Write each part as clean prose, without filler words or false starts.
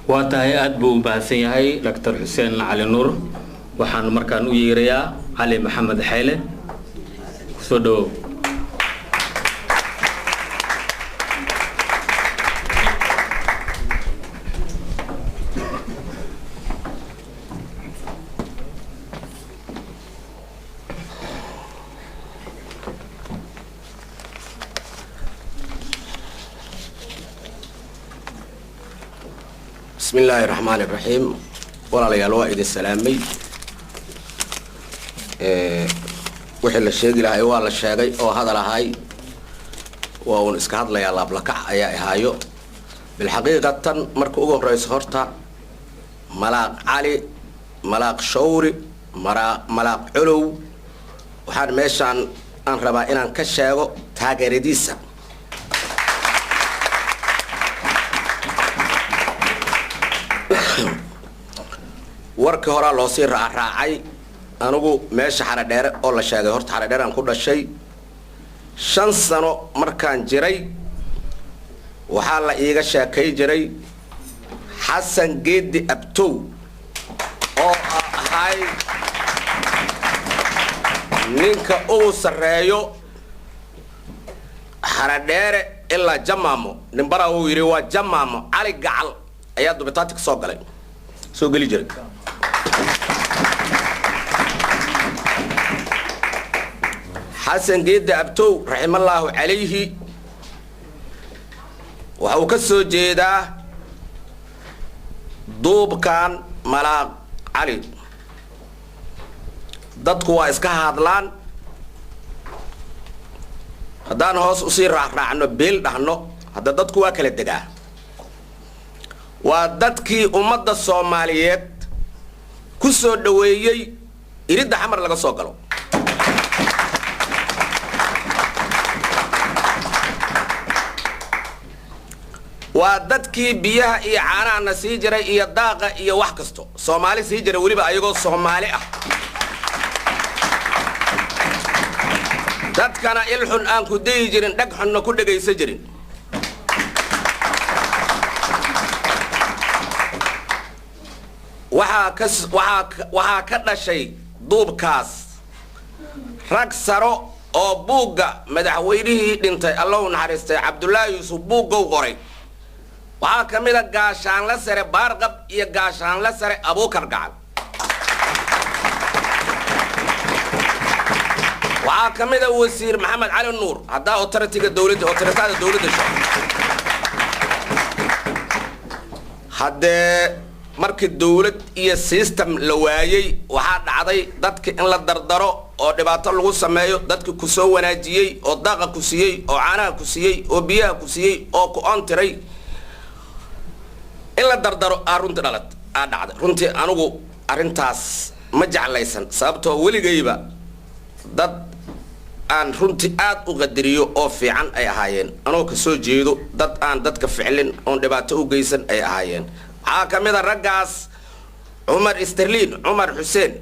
واتاي أدبو باسين هاي دكتور حسين علي نور وحان مركان ويريا علي محمد حيلة سودو بسم الله الرحمن الرحيم ولا ليالوا إذا السلامي وحل الشيء لهاي ولا الشيء أو هذا لهاي ونسكت لي الله بلكع يا هايو بالحقيقة مركوه رئيس هرتا ملاك علي ملاك شوري ملاك علو وحد ماشان أن ربا إن كشيء تاجرديسا warkii hore loo sii raacay anigu meesha xaradheer oo la sheegay horta xaradheer aan ku dhashay 5 sano markaan jiray waxa la iiga sheekay jiray Xasan Geedi Abtow oo ahay ninka uu sareeyo xaradheer ilaa Jamaamo nimbara uu yiri waa Jamaamo Ali Gacal ayaa dubitaadka soo gali jiray حسن جيد أبتو رحمه الله عليه وهو كسو جيدا دوب كان ملاك علي دادكوا اسكا هادلان هدان هوس اسير راعنو بيل دهنو هدا دادكوا كلا دقا ودادكي امد الصوماليات كسو دويي يريد حمر لغا سو غلو ودادكي بيها إيه عانا نسيجرة إيه داقة إيه وحكستو صومالي سيجرة وليبا أيغو صومالي دادكنا إلحن آنكو ديجرين دقحن نكو دقاي سجرين وحا كدنا شيء دوب كاس ركسرو أو بوغا مدحوينيه دينتي الله نحرستي عبد الله يوسف بوغو غوري waxaa kamida gaashaan la sare baarqab iyo gaashaan la sare Abuukar Gacal waxaa kamida wasiir Maxamed Cali Nuur hadaa authority-ga dawladda authority-da dawladda hadee markii dawlad iyo system la waayay waxaa dhacday dadka in la dardaro oo dhibaato lagu sameeyo dadka ku soo wanaajiyay oo daqa ku siiyay oo caanaha ku siiyay oo biyaha ku siiyay oo ku ontiray إلا دردرو أرنت دلت أدعى رنتي أنوجو أرنتاس مجعل ليسن سبته ولي جيبة ضد أن رنتي أغدريو أو في عن أي هاين أنا كسو جيدو ضد أن ضد كفعلن أن دبعته جيسن أي هاين حاكم إذا رجعس عمر استرلين عمر حسين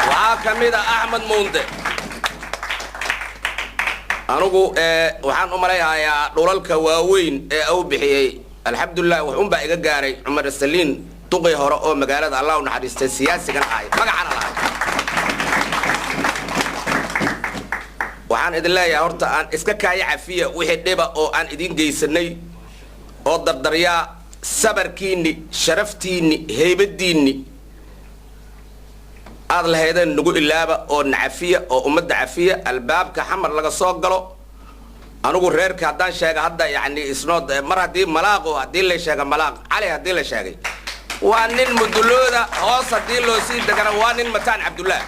وحاكم إذا أحمد موندي أنوجو وحن أمريها يا دولك واوين أو بحي الحمد لله وحن بقى جاري عمر السلين تقي هراء مجالات الله ونحدث السياسي كان عاي ما جعنا لا وحن إذا الله يا هرت أن إسكاك عفية وحد نبأ أو أن إدين جيسني أو دردريا سبركيني شرفتيني هيبديني هذا هذا نقول اللعبة أو نعفية أو أمد عفية الباب كحمر لقى صاقله أنا أقول رير كهدان شيء هذا يعني إسناد مرة دي ملاقو هدي اللي شيء ملاق عليه هدي اللي شيء وانين مدلوده هوس هدي اللي سيد دكان وانين متان عبد الله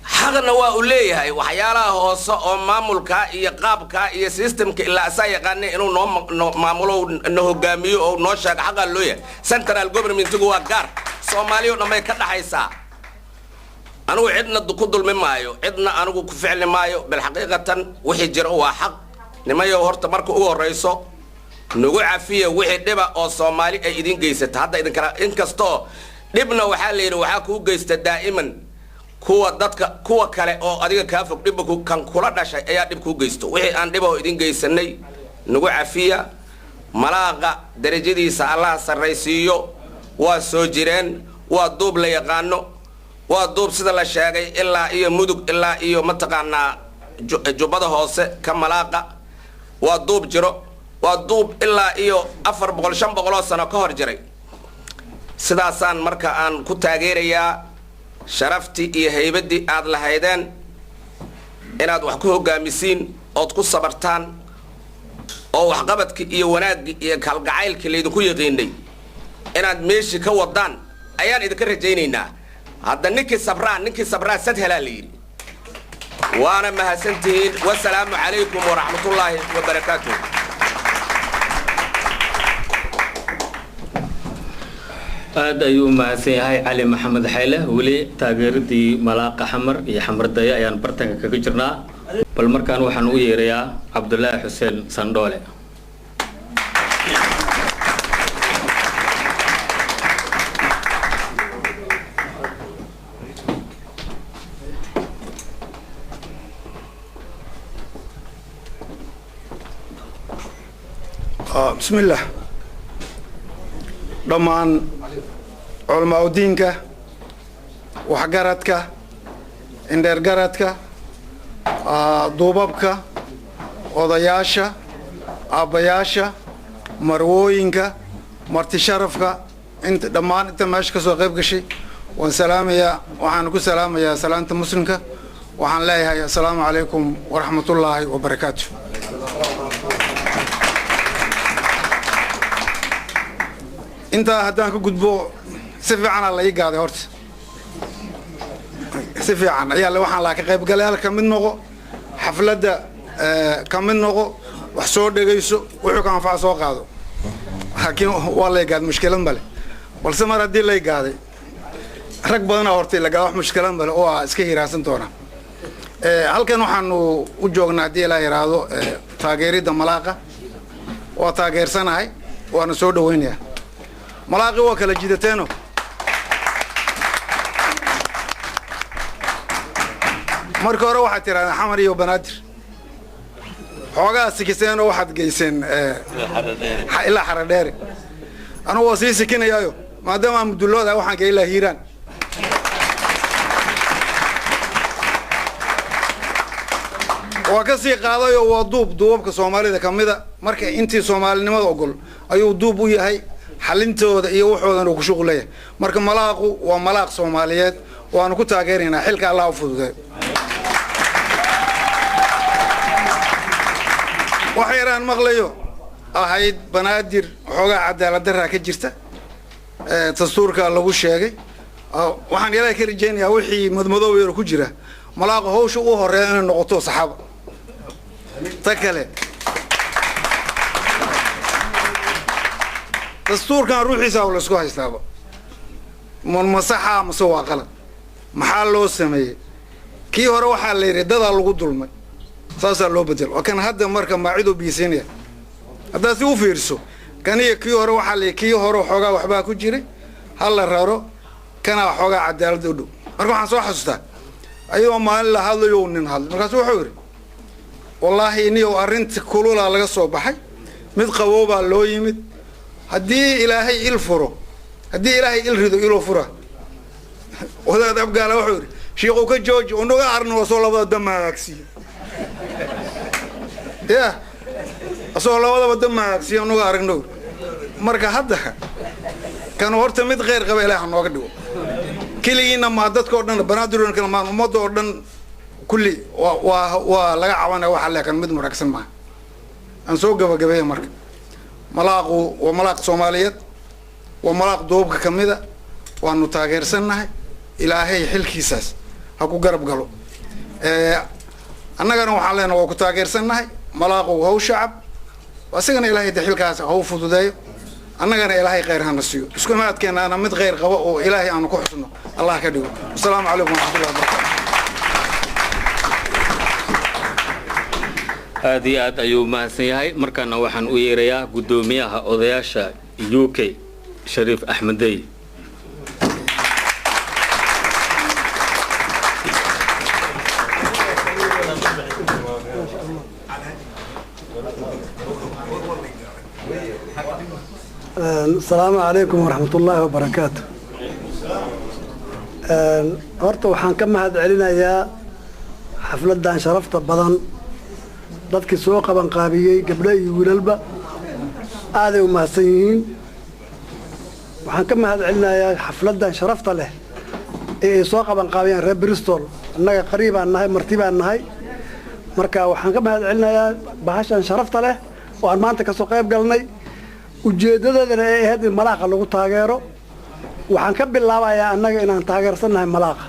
حقنا وأوليه هاي وحياله هوس أو معمول كا يقاب كا يسيستم كإلا أساي قاني إنه معموله إنه جاميو أو نوشة حاجة لويه سنترال جوفرمنت جوا كار سوماليو نما يكده حيسا أنا وعدنا الدكتور من مايو عدنا أنا وكفعل مايو بالحقيقة وحجر هو حق نما يهورت مركو هو الرئيسو نقول عفية وحد دبا أو سومالي أيدين جيست هذا إذا كان إنكستو دبنا وحالين وحكو جيست دائما kuwa dadka kuwa kale oo adiga ka fog dhibku kan kula dhashay ayaa dhib ku geysto wixii aan dhibo idin geysanay nagu cafiya malaaqa darajadiisa allah sarraysiiyo waa soo jireen waa duub la yaqaano waa duub sida la sheegay ilaa iyo mudug ilaa iyo mataqaanaa jubbada hoose ka malaaqa waa duub jiro waa duub ilaa iyo 400-500 sano ka hor jiray sidaasaan marka aan ku taageerayaa sharaftii iyo haybadii aad lahaydeen inaad wax ku hogaamisiin ood ku sabartaan oo waxqabadkii iyo wanaagii iyo kalgacaylkii laydinku yaqiinay inaad meeshii ka wadaan ayaan idinka rajaynaynaa hadda ninkii sabraa sad helaa la yidhi waana mahadsantihiin wasalaamu calaykum waraxmatullaahi wabarakaatuh aad ayuu mahadsan yahay cali maxamed xayle weli taageeradii malaaqa xamar iyo xamar daya ayaan bartanka kaga jirnaa bal markaan waxaan u yeerayaa cabdulaahi xuseen sandhoole بسم الله دمان علماء دينك وحجرتك اندرجرتك دوبابك وضياشة أبياشة مروينك مرتي شرفك انت دمان انت ماشي كسو غيبك شيء وسلام يا وحنكو سلام يا سلامة مسلمك وحن لا يا السلام عليكم ورحمة الله وبركاته انت هدان كغدبو سفيعان الله يقاده horta سفيعان ayaa la waxaan la ka qayb galay halka mid noqo xaflada ka mid noqo wax soo dhageyso wuxuu ka anfac soo qaado laakiin waa la yaqaan mushkilad male balse mar hadii la yaqaaday rag badan horta la gaado wax mushkilad male oo iska hiraasan doona halkan waxaan u joognaa hadii la yiraahdo taageerida malaaqa waa taageersanahay waana soo dhaweynayaa ملاقي وكلا جيدتينو marka hore waxa tiraahdaa xamar iyo banaadir xoogaa sikiseen waxaad geyseen ila xaradheer anu waa sii sikinayaayo maadaama mudulooda waxaan ka ilaa hiiraan waa ka sii qaadayo waa duubka Soomaalida kamida marka intii Soomaalinimada ogol ayuu duub u yahay xalintooda iyo waxoodan ku shaqeeya marka malaaqu waa malaaq Soomaaliyeed waanu ku taageerinaa xilka Allah u fududeeyo waxayran maqlayo ahayd banaadir xoogaa cadaalad darra ka jirta dastuurka lagu sheegay waxaan ilaahay ka rajaynayaa wixii madmadow yar ku jira malaaqu hawsha u horeeyo inay noqoto saxaab takale دستور كان روحي ساول اسكو هيستابا من مسحا مسوا قلد محل لو سمي كي هره waxa la yiri dad lagu dulmay saasa loo bedel wakan hadda marka maacido biisinaya hadda si u fiirso kan iyo kii hore waxa la kii hore xogaa waxba ku jiray hal la raro kana xogaa cadaalad u dhow marka waxaan soo xasuustaa ayuu maalin la hadlayo nin hadal markaas wuxuu yiri wallahi inuu arinta kulula laga soo baxay mid qabooba loo yimid هدي إلهي الفرو هدي إلهي الرضو إلو فرو وهذا أبقى على وحور شيخوك الجوج ونوغا عرن وصول الله دم أكسي يا وصول الله دم أكسي ونوغا عرن نور مركا هذا كانوا هرت مد غير قبل إله نوغا دو كلينا ما عدت كوردن بنادرون كنا ما مضوا أردن كلي ولقى عوانا وحلا كان مد مركزن معه أنسوق قبل مركز ملاقو وملاق سوماليات وملاق دوبك كميدا وانو تاغيرسناهي إلهي حلكيساس هاكو قرب قالو annagana waxaan leenahay waa ku taageersanahay malaaqo haw shacab wasagana ilaahay daxilkaas haw fududeeyo annagana ilaahay khayr hana siiyo isku maadkeena ana mid khayr qabo oo ilaahay aanu ku xusno allah ka dhigo assalaamu calaykum wa rahmatullahi wa barakatuh aad iyo aad ayuu mahadsan yahay markaana waxaan u yeerayaa gudoomiyaha odayaasha UK Shariif Axmedey السلام عليكم ورحمة الله وبركاته. horta waxaan ka mahad celinayaa xafladan sharafta badan dadkii soo qaban qaabiyay gabdho iyo wiilalba aad ay u mahadsan yihiin. waxaan ka mahad celinayaa xafladan sharafta leh ee ay soo qaban qaabiyeen reer Bristol. annaga qariib aan nahay, martib aan nahay. marka waxaan ka mahad celinayaa bahashan sharafta leh oo aan maanta ka soo qayb galnay. ujeedadeedana ay ahayd in malaaqa lagu taageero. waxaan ka bilaabayaa annaga inaan taageersanahay malaaqa.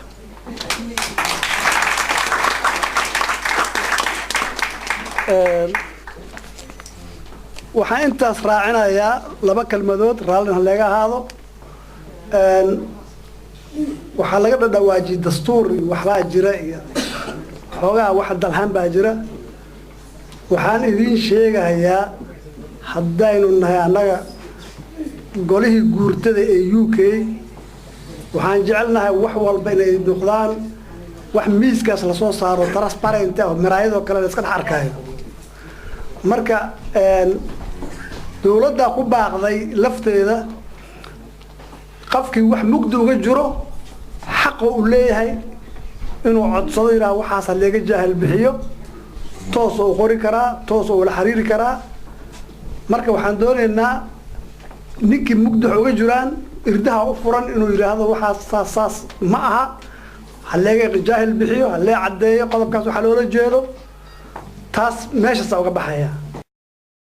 waxaan intaas raacinayaa laba kelmadood raallina laga ahaado. waxaa laga dhadhawaajiyay dastuur iyo waxbaa jira iyo xoogaa wax dalhaan baa jira. waxaan idiin sheegayaa haddaynu nahay annaga golihii guurtada ee UK waxaan jecelnahay wax walba inay noqdaan wax miiskaas la soo saaro transparent ah, miraayadoo kale la iska dhex arkayo. marka dawladda ku baaqday lafteeda qofkii wax mugdi uga jiro xaq uu leeyahay inuu codsado ilaa waxaas laga jaahil bixiyo, toos oo qori karaa, toos oo la xiriiri karaa. marka waxaan doonaynaa ninkii mugdi uga jiraan irdaha u furan inuu yiraahdo waxaas saas ma aha, haleega jaahil bixiyo, halee cadeeyo qodobkaas waxa loola jeedo. taas meeshaas uga baxaya.